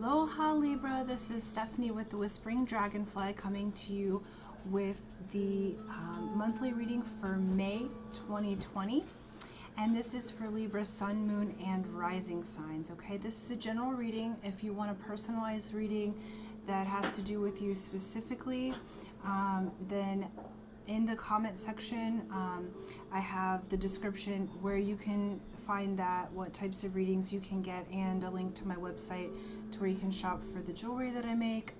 Aloha Libra, this is Stephanie with the Whispering Dragonfly coming to you with the monthly reading for May 2020. And this is for Libra, Sun, Moon, and Rising signs, okay? This is a general reading. If you want a personalized reading that has to do with you specifically, then in the comment section, I have the description where you can find that, what types of readings you can get, and a link to my website to where you can shop for the jewelry that I make,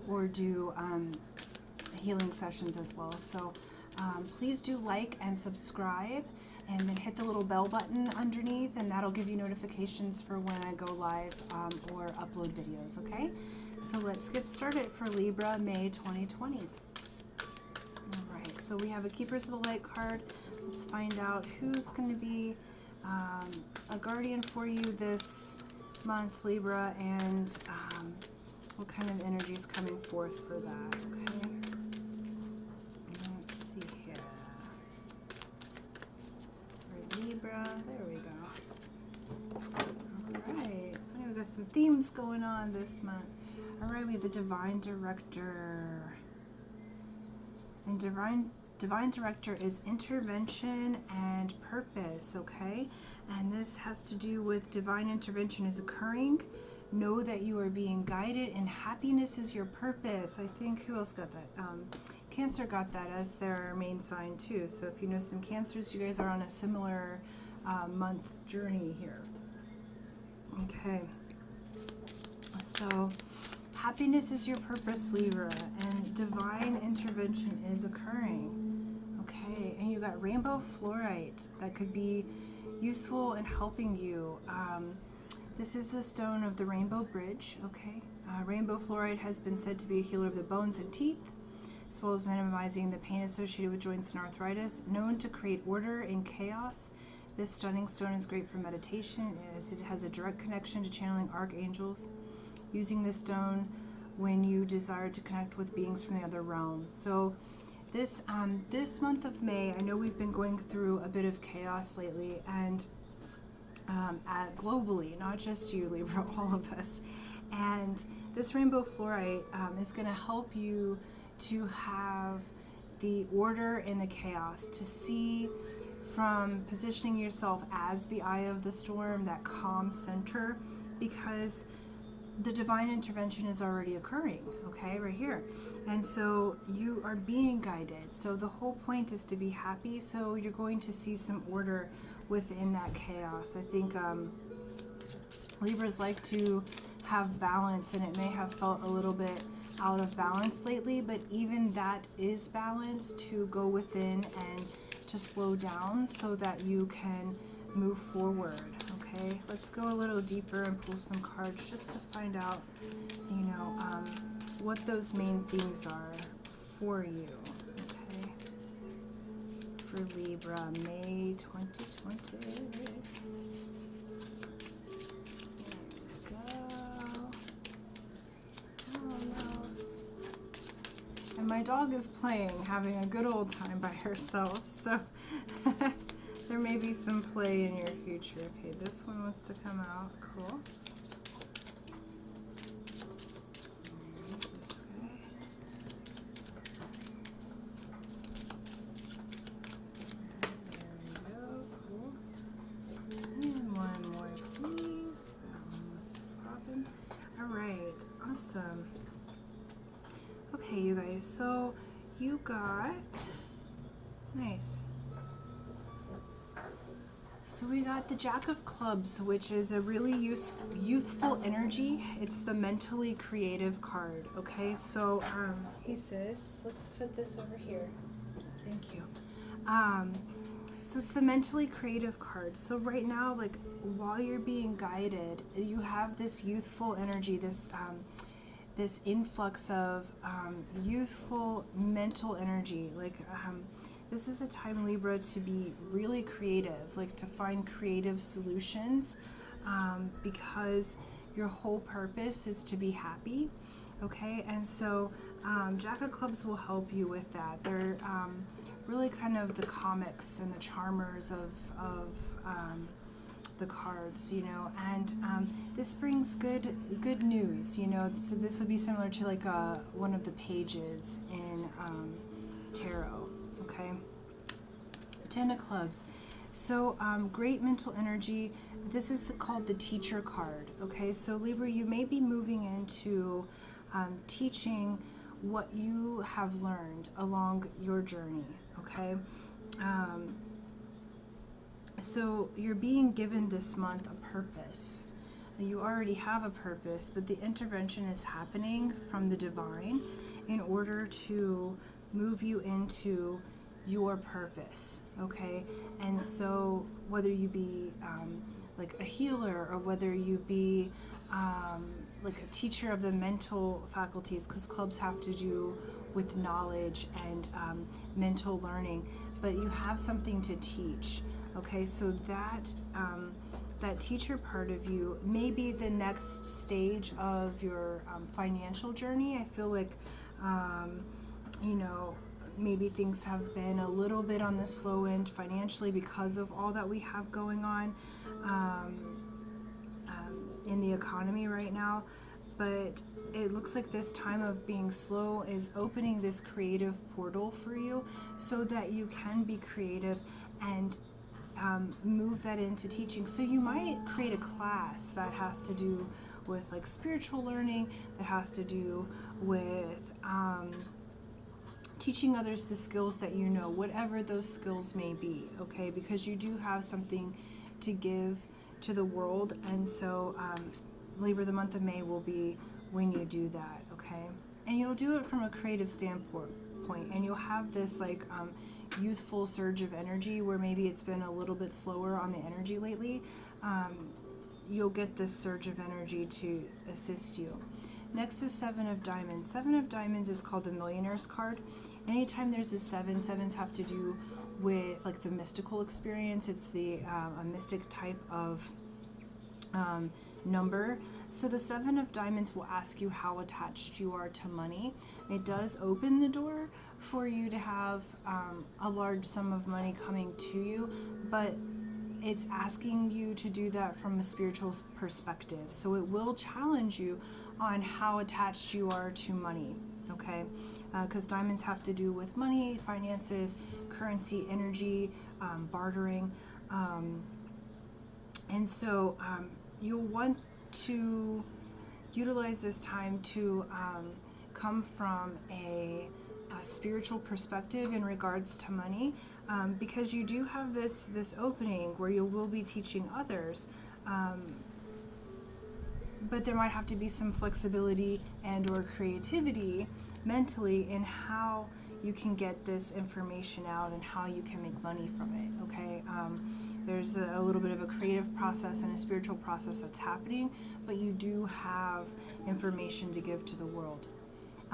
or do healing sessions as well. So please do like and subscribe, and then hit the little bell button underneath, and that'll give you notifications for when I go live or upload videos, okay? So let's get started for Libra, May 2020. Alright, so we have a Keepers of the Light card. Let's find out who's going to be a guardian for you this month, Libra, and what kind of energy is coming forth for that, okay? Let's see here. For Libra, there we go. Alright, funny, we got some themes going on this month. Alright, we have the Divine Director. And Divine Director is intervention and purpose, okay? And this has to do with divine intervention is occurring. Know that you are being guided, and happiness is your purpose. I think, who else got that? Cancer got that as their main sign too. So if you know some Cancers, you guys are on a similar month journey here. Okay. So happiness is your purpose, Libra, and divine intervention is occurring. Okay, and you got rainbow fluorite that could be useful in helping you. This is the stone of the Rainbow Bridge, okay? Rainbow fluorite has been said to be a healer of the bones and teeth, as well as minimizing the pain associated with joints and arthritis. Known to create order in chaos, this stunning stone is great for meditation, as it has a direct connection to channeling archangels. Using this stone when you desire to connect with beings from the other realms. So this month of May, I know we've been going through a bit of chaos lately, and globally, not just you, Libra, all of us. And this rainbow fluorite is going to help you to have the order in the chaos, to see from positioning yourself as the eye of the storm, that calm center, because the divine intervention is already occurring, okay, right here. And so you are being guided. So the whole point is to be happy. So you're going to see some order within that chaos. I think Libras like to have balance, and it may have felt a little bit out of balance lately, but even that is balance, to go within and to slow down so that you can move forward. Okay, let's go a little deeper and pull some cards just to find out, you know, what those main themes are for you. Okay, for Libra, May 2020. There we go. Oh, no. And my dog is playing, having a good old time by herself, so there may be some play in your future. Okay, this one wants to come out. Cool. This guy. There we go. Cool. And one more, please. That one was popping. Alright, awesome. Okay, you guys, so you got... Nice. So we got the Jack of Clubs, which is a really youthful energy. It's the mentally creative card, okay? So, hey sis, let's put this over here. Thank you. So it's the mentally creative card. So right now, like, while you're being guided, you have this youthful energy, this influx of youthful mental energy. Like, this is a time, Libra, to be really creative, like to find creative solutions, because your whole purpose is to be happy, okay? And so Jack of Clubs will help you with that. They're really kind of the comics and the charmers of the cards, you know, and this brings good news, you know. So this would be similar to like one of the pages in tarot, okay? 10 of clubs. So great mental energy. This is called the teacher card, okay? So Libra, you may be moving into teaching what you have learned along your journey, okay? So you're being given this month a purpose. You already have a purpose, but the intervention is happening from the divine in order to move you into your purpose, okay? And so whether you be like a healer, or whether you be like a teacher of the mental faculties, because clubs have to do with knowledge and mental learning, but you have something to teach, okay? So that that teacher part of you may be the next stage of your financial journey. I feel like you know, maybe things have been a little bit on the slow end financially because of all that we have going on in the economy right now. But it looks like this time of being slow is opening this creative portal for you so that you can be creative and move that into teaching. So you might create a class that has to do with like spiritual learning, that has to do with teaching others the skills that you know, whatever those skills may be, okay? Because you do have something to give to the world. And so Libra, the month of May will be when you do that, okay? And you'll do it from a creative standpoint, and you'll have this like youthful surge of energy where maybe it's been a little bit slower on the energy lately. You'll get this surge of energy to assist you. Next is 7 of Diamonds. 7 of Diamonds is called the Millionaire's card. Anytime there's a 7, 7s have to do with like the mystical experience. It's the a mystic type of number. So the 7 of Diamonds will ask you how attached you are to money. It does open the door for you to have a large sum of money coming to you, but it's asking you to do that from a spiritual perspective. So it will challenge you on how attached you are to money, okay? Because diamonds have to do with money, finances, currency, energy, bartering. And so you'll want to utilize this time to come from a spiritual perspective in regards to money, because you do have this opening where you will be teaching others, but there might have to be some flexibility and or creativity mentally in how you can get this information out and how you can make money from it, okay? There's a little bit of a creative process and a spiritual process that's happening, but you do have information to give to the world.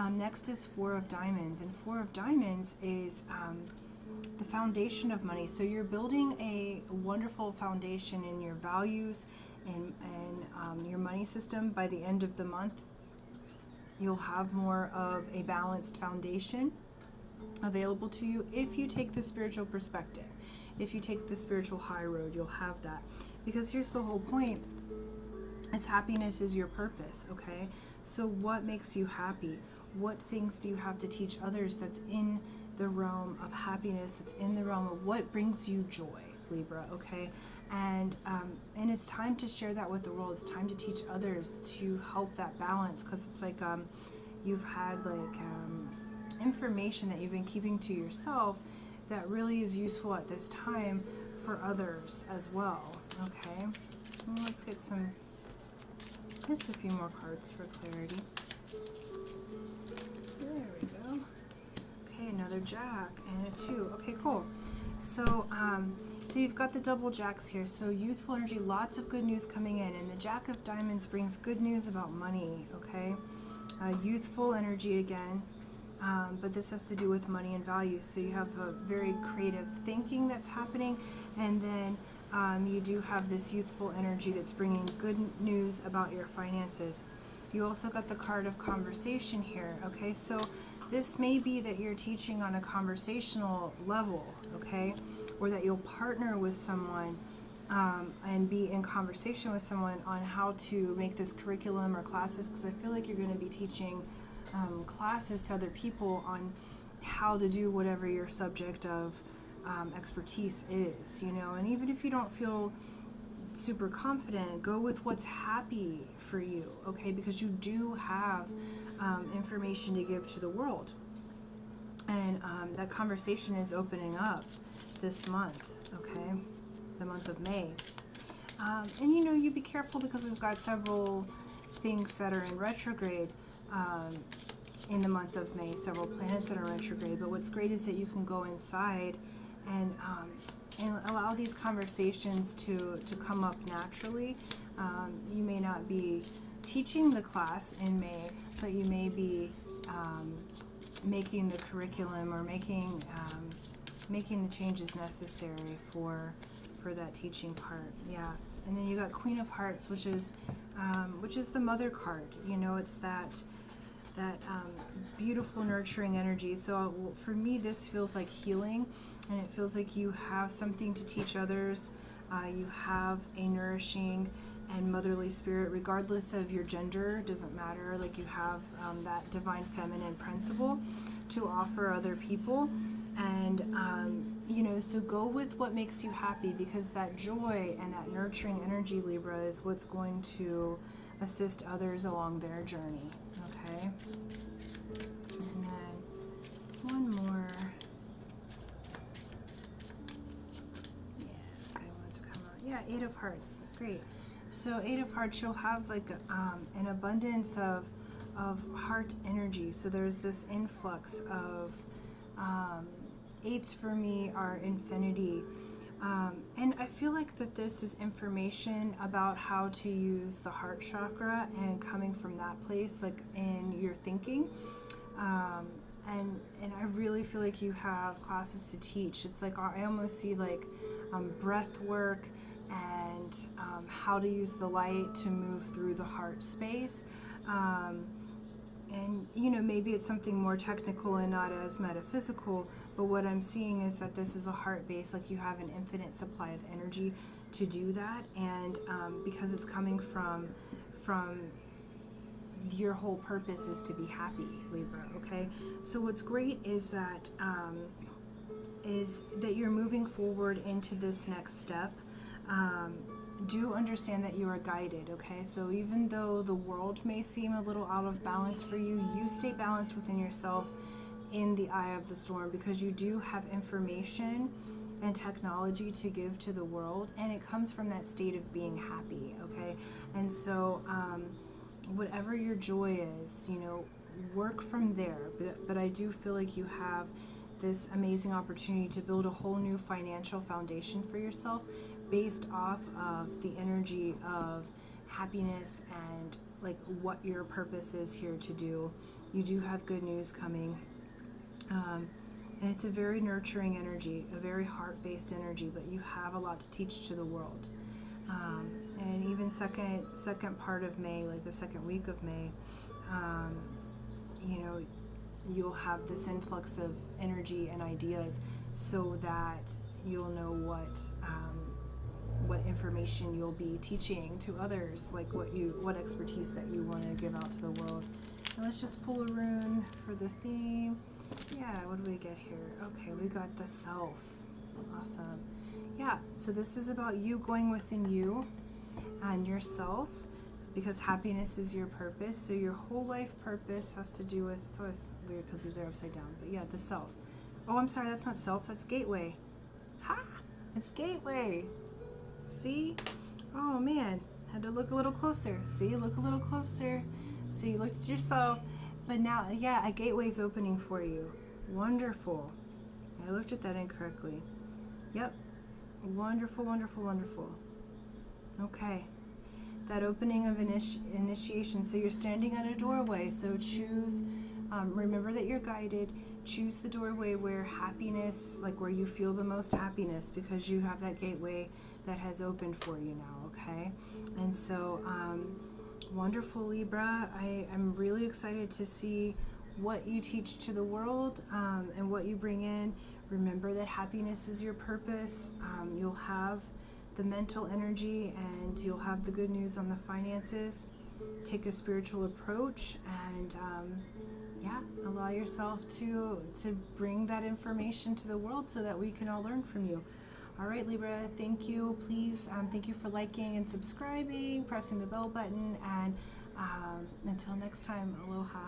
Next is 4 of Diamonds, and 4 of Diamonds is the foundation of money. So you're building a wonderful foundation in your values and your money system. By the end of the month, you'll have more of a balanced foundation available to you if you take the spiritual perspective. If you take the spiritual high road, you'll have that. Because here's the whole point, is happiness is your purpose, okay? So what makes you happy? What things do you have to teach others that's in the realm of happiness, that's in the realm of what brings you joy, Libra, okay? And it's time to share that with the world. It's time to teach others to help that balance, because it's like you've had like information that you've been keeping to yourself that really is useful at this time for others as well, okay? Well, let's get just a few more cards for clarity. There we go. Okay, another Jack and a 2. Okay, cool. So, so you've got the double Jacks here. So youthful energy, lots of good news coming in. And the Jack of Diamonds brings good news about money, okay? Youthful energy again. But this has to do with money and values. So you have a very creative thinking that's happening. And then you do have this youthful energy that's bringing good news about your finances. You also got the card of conversation here, okay? So this may be that you're teaching on a conversational level, okay? Or that you'll partner with someone and be in conversation with someone on how to make this curriculum or classes, because I feel like you're going to be teaching classes to other people on how to do whatever your subject of expertise is, you know. And even if you don't feel super confident, go with what's happy for you, okay? Because you do have information to give to the world. And that conversation is opening up this month, okay? The month of May. And you know, you be careful because we've got several things that are in retrograde in the month of May, several planets that are retrograde. But what's great is that you can go inside and allow these conversations to come up naturally. You may not be teaching the class in May, but you may be making the curriculum or making the changes necessary for that teaching part. Yeah. And then you got Queen of Hearts, which is the mother card. You know, it's that beautiful nurturing energy. So for me, this feels like healing, and it feels like you have something to teach others. You have a nourishing and motherly spirit, regardless of your gender. Doesn't matter. Like, you have that divine feminine principle to offer other people. And you know, so go with what makes you happy, because that joy and that nurturing energy, Libra, is what's going to assist others along their journey. Okay. And then one more. Yeah, I want to come out. Yeah, Eight of Hearts. Great. So Eight of Hearts, you'll have like an abundance of heart energy. So there's this influx of eights for me are infinity. And I feel like that this is information about how to use the heart chakra and coming from that place, like in your thinking. And I really feel like you have classes to teach. It's like I almost see like breath work and how to use the light to move through the heart space. And, you know, maybe it's something more technical and not as metaphysical, but what I'm seeing is that this is a heart base, like you have an infinite supply of energy to do that. And because it's coming from your whole purpose is to be happy, Libra, okay? So what's great is that you're moving forward into this next step. Do understand that you are guided, okay? So even though the world may seem a little out of balance for you, you stay balanced within yourself in the eye of the storm, because you do have information and technology to give to the world, and it comes from that state of being happy, okay? And so whatever your joy is, you know, work from there. But I do feel like you have this amazing opportunity to build a whole new financial foundation for yourself, based off of the energy of happiness and like what your purpose is here to do. You do have good news coming. And it's a very nurturing energy, a very heart-based energy, but you have a lot to teach to the world. And even second part of May, like the second week of May, you know, you'll have this influx of energy and ideas, so that you'll know what information you'll be teaching to others, like what expertise that you want to give out to the world. And let's just pull a rune for the theme. Yeah, what do we get here? Okay, we got the self. Awesome. Yeah, so this is about you going within you and yourself, because happiness is your purpose. So your whole life purpose has to do with, it's always weird because these are upside down, but yeah, the self. Oh, I'm sorry, that's not self, that's gateway. Ha! It's gateway. See? Oh man, had to look a little closer. See, look a little closer. So you looked at yourself, but now, yeah, a gateway's opening for you. Wonderful. I looked at that incorrectly. Yep. Wonderful, wonderful, wonderful. Okay. That opening of initiation. So you're standing at a doorway. So choose, remember that you're guided. Choose the doorway where happiness, like where you feel the most happiness, because you have that gateway that has opened for you now, okay? And so, wonderful, Libra. I'm really excited to see what you teach to the world and what you bring in. Remember that happiness is your purpose. You'll have the mental energy, and you'll have the good news on the finances. Take a spiritual approach, and allow yourself to bring that information to the world so that we can all learn from you. All right, Libra, thank you. Please, thank you for liking and subscribing, pressing the bell button, and until next time, aloha.